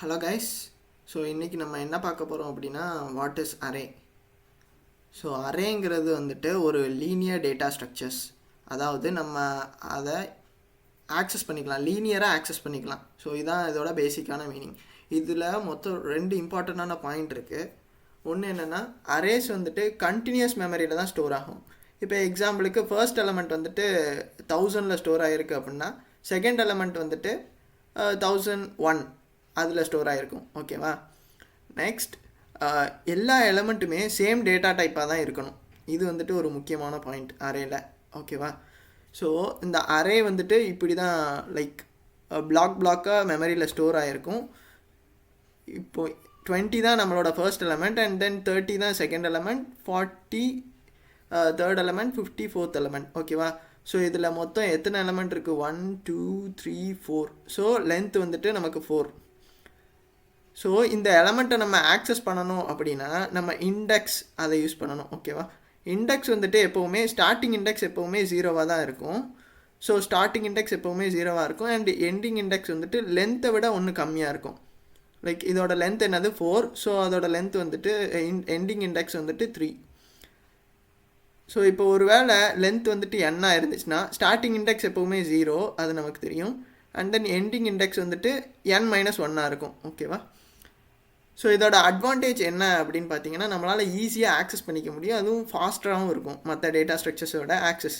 Hello guys. So இன்றைக்கி நம்ம என்ன பார்க்க போகிறோம் அப்படின்னா வாட் இஸ் அரே. ஸோ அரேங்கிறது வந்துட்டு ஒரு லீனியர் டேட்டா ஸ்ட்ரக்சர்ஸ். அதாவது நம்ம அதை ஆக்சஸ் பண்ணிக்கலாம், லீனியராக ஆக்சஸ் பண்ணிக்கலாம். ஸோ இதுதான் இதோட பேசிக்கான மீனிங். இதில் மொத்தம் 2 இம்பார்ட்டண்ட்டான பாயிண்ட் இருக்குது. ஒன்று என்னென்னா, அரேஸ் வந்துட்டு கண்டினியூஸ் மெமரியில் தான் ஸ்டோர் ஆகும். இப்போ எக்ஸாம்பிளுக்கு ஃபர்ஸ்ட் எலமெண்ட் வந்துட்டு 1000 ஸ்டோர் ஆகிருக்கு அப்படின்னா செகண்ட் எலமெண்ட் வந்துட்டு 1001 அதில் ஸ்டோர் ஆகிருக்கும். ஓகேவா? நெக்ஸ்ட், எல்லா எலமெண்ட்டுமே சேம் டேட்டா டைப்பாக தான் இருக்கணும். இது வந்துட்டு ஒரு முக்கியமான பாயிண்ட் அரேல. ஓகேவா? ஸோ இந்த அரே வந்துட்டு இப்படி தான் பிளாக்காக மெமரியில் ஸ்டோர் ஆகிருக்கும். இப்போது 20 தான் நம்மளோட ஃபர்ஸ்ட் எலமெண்ட், அண்ட் தென் 30 தான் second element, 40 third element, 50 fourth element. ஓகேவா? ஸோ இதில் மொத்தம் எத்தனை எலமெண்ட் இருக்குது? 1 2 3 4. ஸோ லென்த் வந்துட்டு நமக்கு 4. ஸோ இந்த எலமெண்ட்டை நம்ம ஆக்சஸ் பண்ணணும் அப்படின்னா நம்ம இண்டெக்ஸ் அதை யூஸ் பண்ணணும். ஓகேவா? இண்டெக்ஸ் வந்துட்டு எப்போவுமே ஸ்டார்டிங் இண்டெக்ஸ் எப்போவுமே 0வாக தான் இருக்கும். ஸோ ஸ்டார்டிங் இண்டெக்ஸ் எப்போவுமே 0வாக இருக்கும், அண்ட் எண்டிங் இண்டெக்ஸ் வந்துட்டு லென்த்தை விட ஒன்று கம்மியாக இருக்கும். இதோட லென்த் என்னது? 4. ஸோ அதோட லென்த் வந்துட்டு எண்டிங் இண்டெக்ஸ் வந்துட்டு 3. ஸோ இப்போ ஒரு வேளை லென்த் வந்துட்டு n இருந்துச்சுன்னா ஸ்டார்டிங் இண்டெக்ஸ் எப்போவுமே 0, அது நமக்கு தெரியும். அண்ட் தென் எண்டிங் இண்டெக்ஸ் வந்துட்டு n-1 இருக்கும். ஓகேவா? ஸோ இதோட அட்வான்டேஜ் என்ன அப்படின்னு பார்த்தீங்கன்னா, நம்மளால் ஈஸியாக ஆக்சஸ் பண்ணிக்க முடியும், அதுவும் ஃபாஸ்டராகவும் இருக்கும் மற்ற டேட்டா ஸ்ட்ரக்சர்ஸோட ஆக்சஸ்.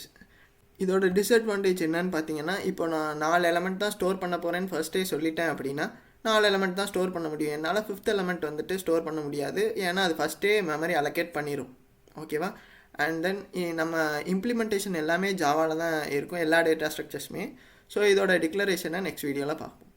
இதோட டிஸ்அட்வான்டேஜ் என்னன்னு பார்த்தீங்கன்னா, இப்போ நான் 4 எலமெண்ட் தான் ஸ்டோர் பண்ண போகிறேன்னு ஃபர்ஸ்ட்டே சொல்லிட்டேன் அப்படின்னா 4 எலமெண்ட் தான் ஸ்டோர் பண்ண முடியும். என்னால் 5th எலமெண்ட் வந்துட்டு ஸ்டோர் பண்ண முடியாது, ஏன்னா அது ஃபஸ்ட்டே மெமரி அலோகேட் பண்ணிடும். ஓகேவா? அண்ட் தென் நம்ம இம்ப்ளிமெண்டேஷன் எல்லாமே ஜாவாவில் தான் இருக்கும், எல்லா டேட்டா ஸ்ட்ரக்சர்ஸுமே. ஸோ இதோட டிக்ளரேஷனை நெக்ஸ்ட் வீடியோவில் பார்ப்போம்.